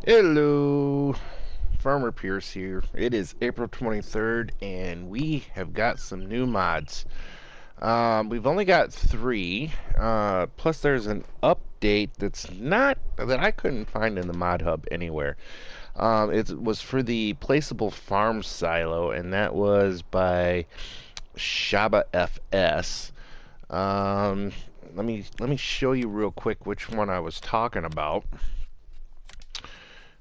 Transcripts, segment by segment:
Hello, Farmer Pierce here. It is April 23rd, and we have got some new mods. We've only got three, plus there's an update that I couldn't find in the mod hub anywhere. It was for the Placeable Farm Silo, and that was by Shaba FS. Um, let me show you real quick which one I was talking about.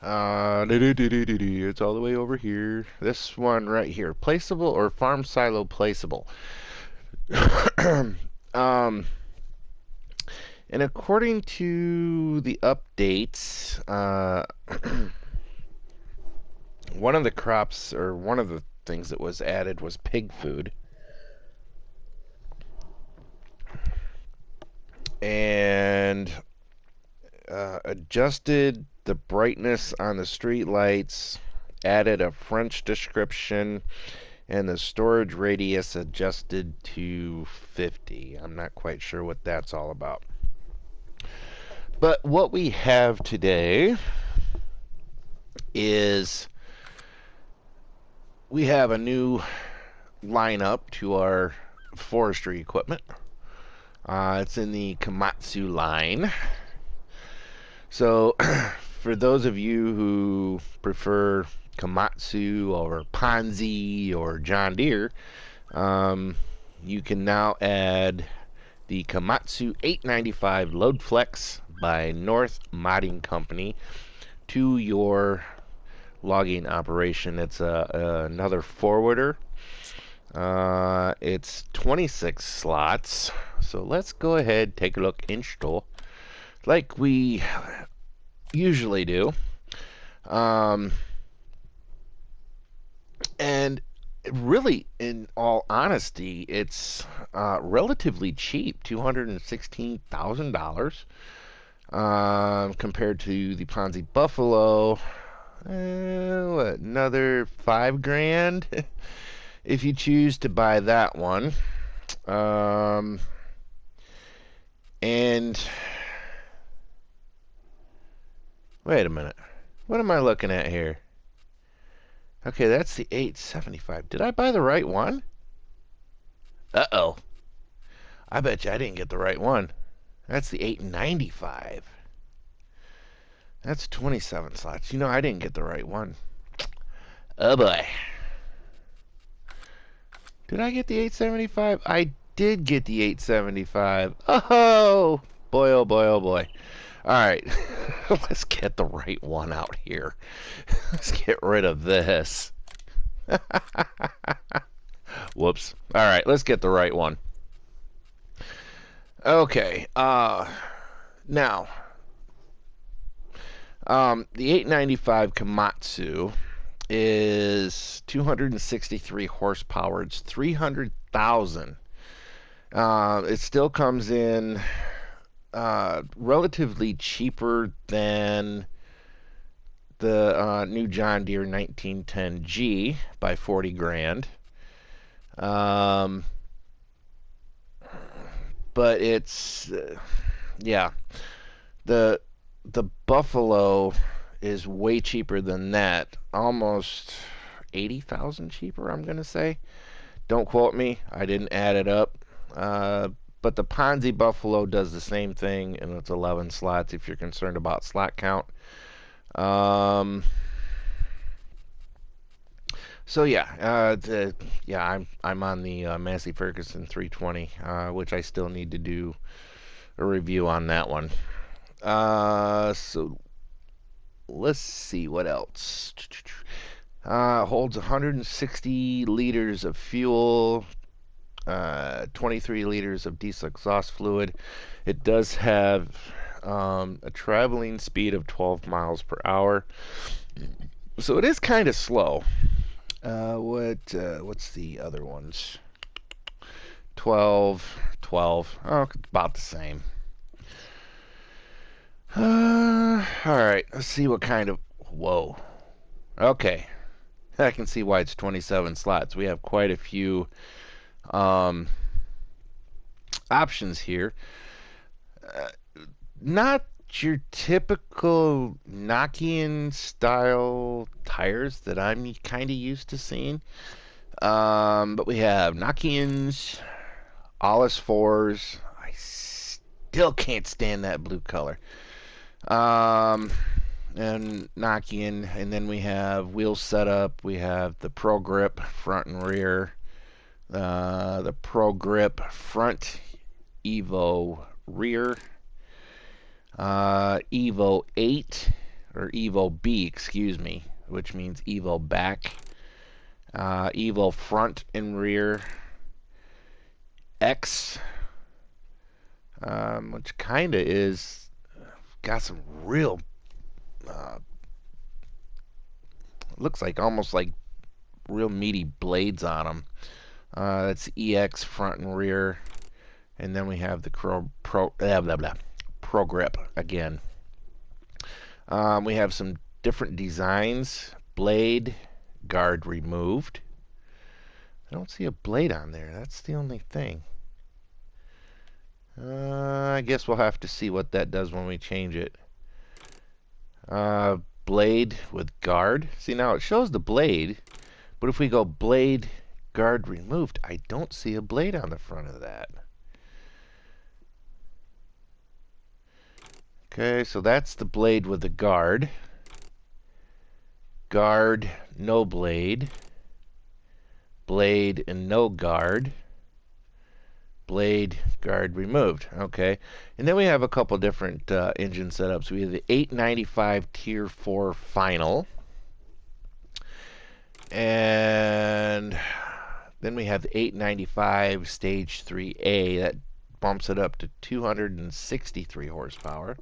It's all the way over here. This one right here. Placeable or farm silo placeable. um, and according to the updates, one of the crops or one of the things that was added was pig food. And adjusted the brightness on the street lights, added a French description, and the storage radius adjusted to 50. I'm not quite sure what that's all about. But what we have today is we have a new lineup to our forestry equipment. It's in the Komatsu line. So, for those of you who prefer Komatsu or Ponzi or John Deere, you can now add the Komatsu 895 Loadflex by North Modding Company to your logging operation. It's another forwarder. It's 26 slots. So let's go ahead, take a look, install like we usually do. And really, in all honesty, it's relatively cheap, $216,000 compared to the Ponzi Buffalo. Another $5,000 if you choose to buy that one. And wait a minute. What am I looking at here? Okay, that's the 875. Did I buy the right one? Uh-oh. I bet you I didn't get the right one. That's the 895. That's 27 slots. You know, I didn't get the right one. Oh boy. Did I get the 875? I did get the 875. Oh boy, oh boy, oh boy. Alright, let's get the right one out here. Let's get rid of this. Whoops. Alright, let's get the right one. Okay, now, the 895 Komatsu is 263 horsepower. It's 300,000. It still comes in relatively cheaper than the new John Deere 1910G by 40 grand. But it's yeah, the Buffalo is way cheaper than that, almost 80,000 cheaper, I'm gonna say. Don't quote me, I didn't add it up. But the Ponzi Buffalo does the same thing, and it's 11 slots if you're concerned about slot count. So yeah, I'm on the Massey Ferguson 320, which I still need to do a review on that one. So let's see what else. Holds 160 liters of fuel, 23 liters of diesel exhaust fluid. It does have a traveling speed of 12 miles per hour, so it is kind of slow. What's the other ones? 12. Oh, about the same. Alright, let's see what kind of... Whoa. Okay. I can see why it's 27 slots. We have quite a few options here. Not your typical Nokian style tires that I'm kind of used to seeing. But we have Nokians, Ollis 4s. I still can't stand that blue color. Um, and Nokian, and then we have wheel setup. We have the Pro Grip front and rear. The Pro Grip front, Evo rear, Evo 8 or Evo B, excuse me, which means Evo back. Evo front and rear, X, which kind of is got some real looks like almost like real meaty blades on them. That's EX front and rear, and then we have the Pro Grip again. We have some different designs. Blade, guard removed. I don't see a blade on there. That's the only thing. I guess we'll have to see what that does when we change it. Blade with guard. See, now it shows the blade, but if we go blade, guard removed, I don't see a blade on the front of that. Okay, so that's the blade with the guard. Guard, no blade. Blade and no guard. Blade, guard removed. Okay, and then we have a couple different engine setups. We have the 895 Tier 4 Final. And then we have the 895 Stage 3A. That bumps it up to 263 horsepower.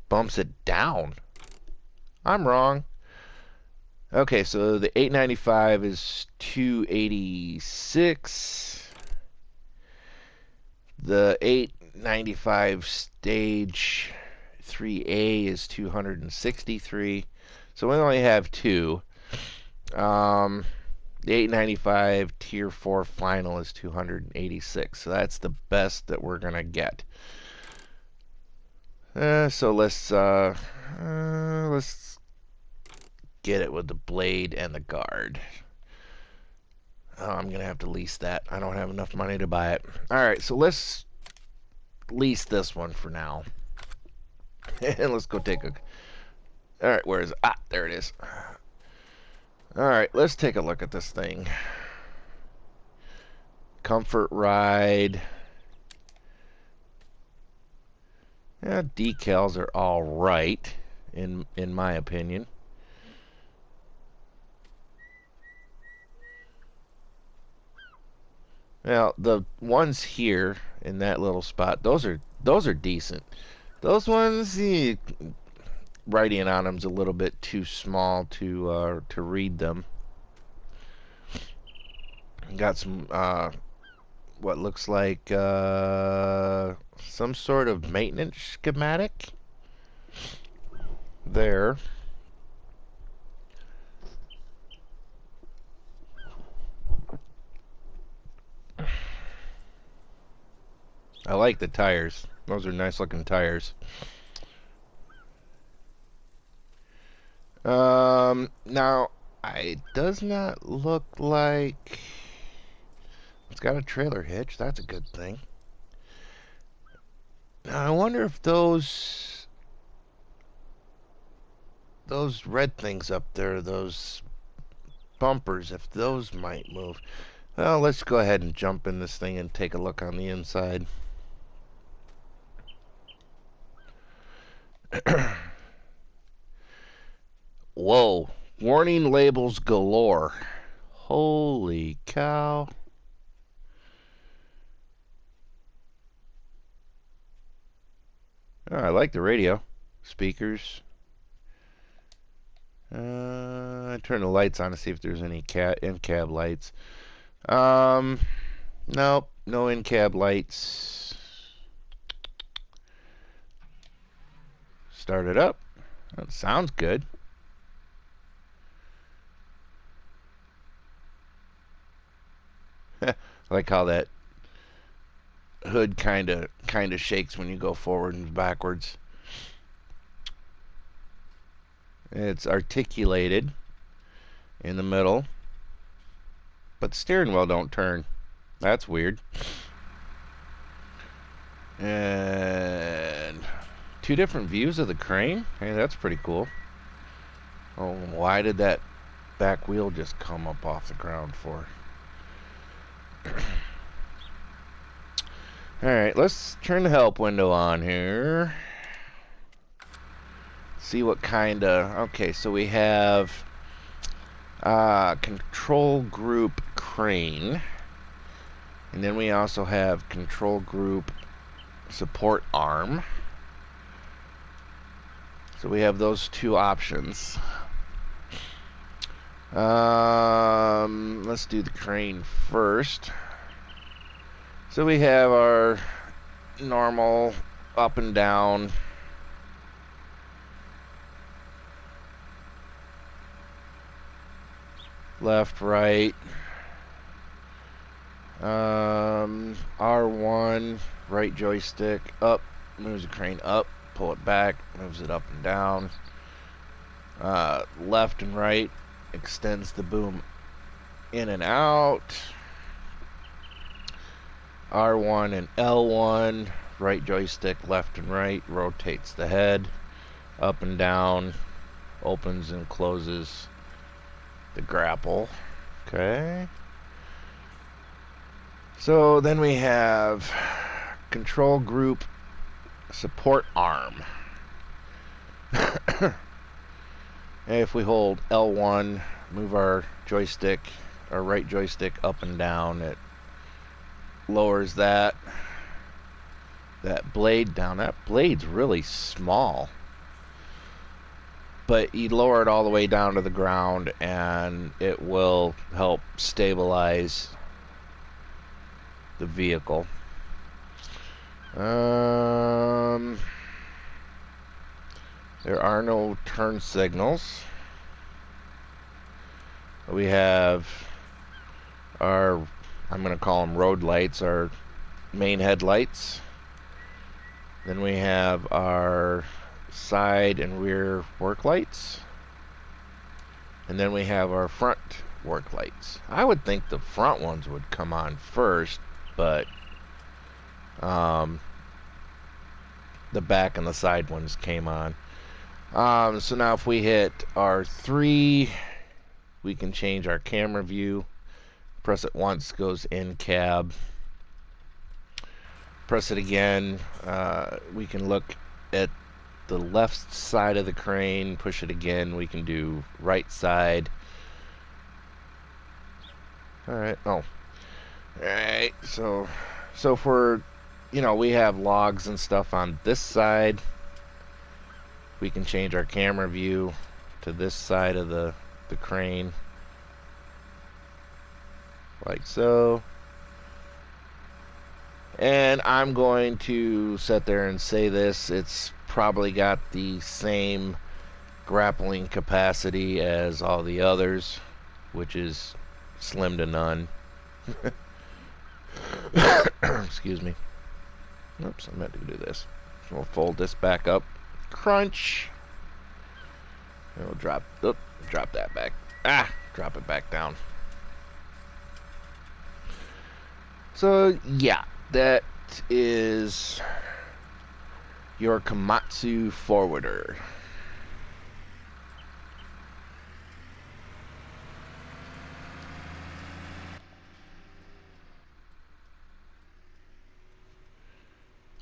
Bumps it down. I'm wrong. Okay, so the 895 is 286. The 895 Stage 3A is 263. So we only have two. The 895 Tier 4 Final is 286. So that's the best that we're going to get. So let's get it with the blade and the guard. Oh, I'm going to have to lease that. I don't have enough money to buy it. Alright, so let's lease this one for now. And let's go take a... Alright, where is it? Ah, there it is. Alright, let's take a look at this thing. Comfort ride. Yeah, decals are all right, in my opinion. Now, the ones here in that little spot, those are decent. Those ones, the writing on them's a little bit too small to read them. Got some what looks like some sort of maintenance schematic there. I like the tires. Those are nice looking tires. Now, it does not look like it's got a trailer hitch. That's a good thing. Now, I wonder if those red things up there, those bumpers, if those might move. Well, let's go ahead and jump in this thing and take a look on the inside. Whoa, warning labels galore. Holy cow. Oh, I like the radio. Speakers. I turn the lights on to see if there's any in-cab lights. Nope, no in-cab lights. Start it up. That sounds good. I like how that hood kind of shakes when you go forward and backwards. It's articulated in the middle, but the steering wheel don't turn. That's weird. And 2 different views of the crane. Hey, that's pretty cool. Oh, why did that back wheel just come up off the ground for? Alright, let's turn the help window on here. See what kind of... Okay, so we have control group crane. And then we also have control group support arm. So we have those 2 options. Let's do the crane first. So we have our normal up and down. Left, right. R1, right joystick, up, moves the crane up, pull it back, moves it up and down. Left and right, extends the boom in and out. R1 and L1, right joystick, left and right, rotates the head, up and down, opens and closes the grapple. Okay. So then we have control group support arm. If we hold L1, move our joystick, our right joystick up and down, it lowers that blade down. That blade's really small. But you lower it all the way down to the ground and it will help stabilize the vehicle. There are no turn signals. We have our, I'm going to call them road lights, our main headlights. Then we have our side and rear work lights. And then we have our front work lights. I would think the front ones would come on first, but the back and the side ones came on. So now if we hit R3, we can change our camera view. Press it once, goes in cab. Press it again, we can look at the left side of the crane. Push it again, we can do right side. Alright, oh. Alright, so for, we have logs and stuff on this side. We can change our camera view to this side of the crane. Like so. And I'm going to sit there and say this. It's probably got the same grappling capacity as all the others, which is slim to none. Excuse me. Oops, I meant to do this. So we'll fold this back up. Crunch. And we'll drop that back. Drop it back down. So, yeah, that is your Komatsu forwarder.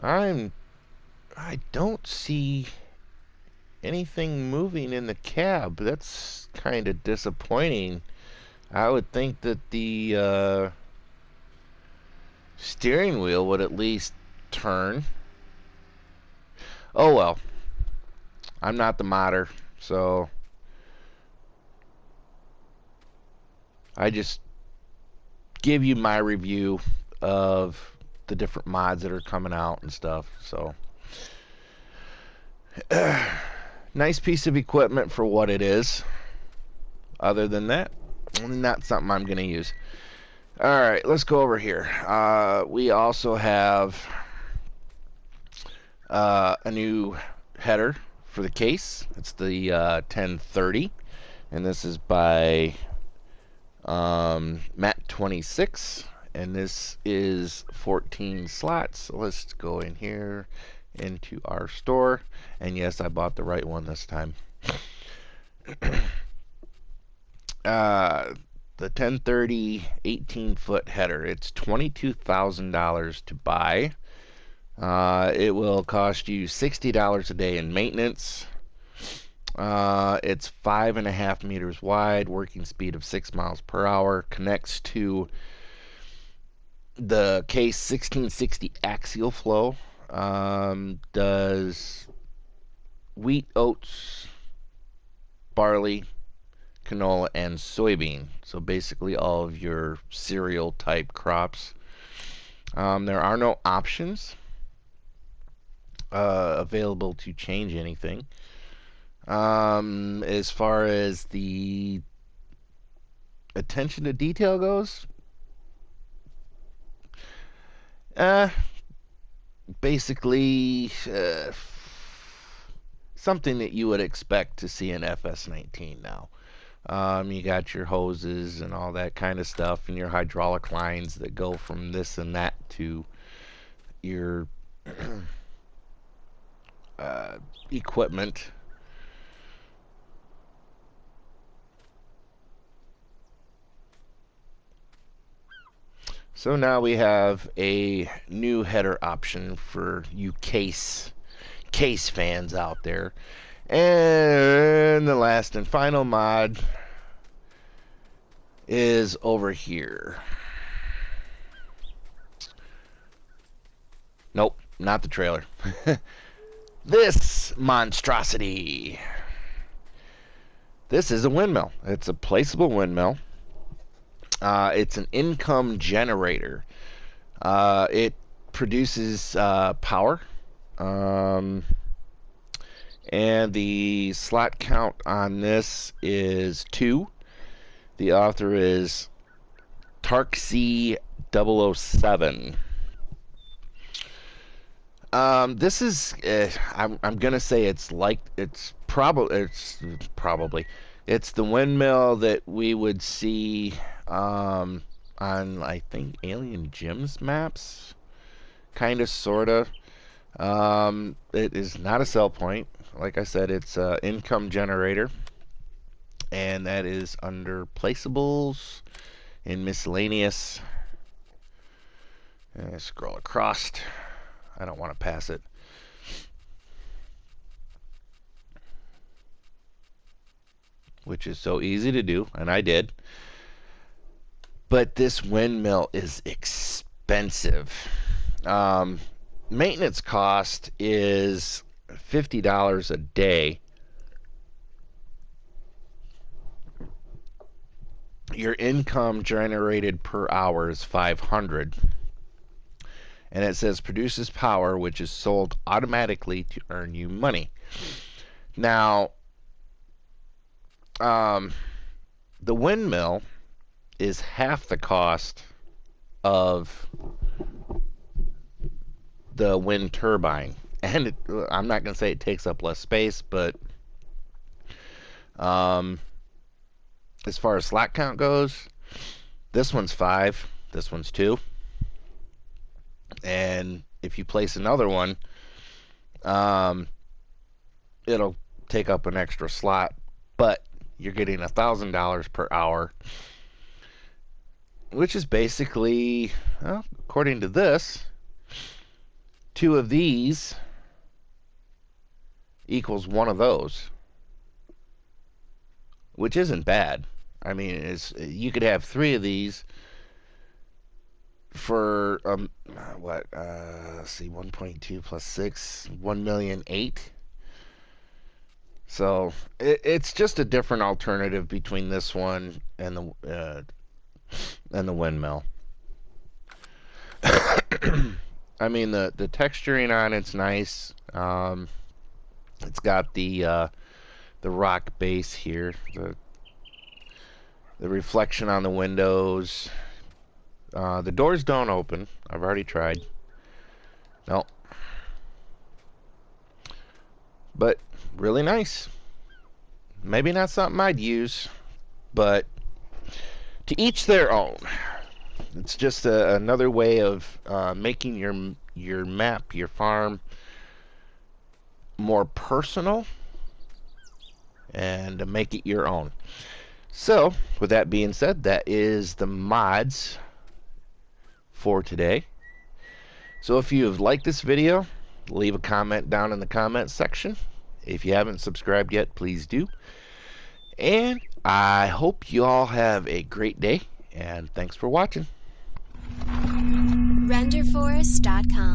I don't see anything moving in the cab. That's kind of disappointing. I would think that the steering wheel would at least turn. Oh well. I'm not the modder, so I just give you my review of the different mods that are coming out and stuff. So nice piece of equipment for what it is. Other than that, not something I'm gonna use. All right, let's go over here. We also have a new header for the case. It's the 1030, and this is by Matt 26, and this is 14 slots. So let's go in here into our store, and yes, I bought the right one this time. The 1030 18-foot header. It's $22,000 to buy. It will cost you $60 a day in maintenance. It's 5.5 meters wide, working speed of 6 miles per hour, connects to the case 1660 axial flow, does wheat, oats, barley, canola, and soybean. So basically all of your cereal type crops. There are no options available to change anything. As far as the attention to detail goes, basically something that you would expect to see in FS19 now. You got your hoses and all that kind of stuff, and your hydraulic lines that go from this and that to your equipment. So now we have a new header option for you case fans out there. And the last and final mod is over here. Nope, not the trailer. This monstrosity. This is a windmill. It's a placeable windmill. It's an income generator. It produces power. And the slot count on this is 2. The author is Tarksy 007. This is I'm gonna say it's probably the windmill that we would see on, I think, Alien Gyms maps, kind of, sorta. It is not a sell point. Like I said, it's an income generator, and that is under placeables in miscellaneous. And scroll across. I don't want to pass it. Which is so easy to do, and I did. But this windmill is expensive. Maintenance cost is $50 a day. Your income generated per hour is 500. And it says produces power, which is sold automatically to earn you money. Now, the windmill is half the cost of the wind turbine. And I'm not going to say it takes up less space, but as far as slot count goes, this one's 5, this one's 2. And if you place another one, it'll take up an extra slot, but you're getting $1,000 per hour, which is basically, well, according to this, 2 of these equals 1 of those, which isn't bad. I mean, you could have 3 of these for let's see, 1.2 plus 6, 1,000,008. So it's just a different alternative between this one and the windmill. I mean, the texturing on it's nice. It's got the rock base here, the reflection on the windows. The doors don't open. I've already tried. No. But really nice. Maybe not something I'd use, but to each their own. It's just another way of making your map, your farm, more personal and to make it your own. So, with that being said, that is the mods for today. So if you've liked this video, leave a comment down in the comments section. If you haven't subscribed yet, please do. And I hope you all have a great day, and thanks for watching. RenderForest.com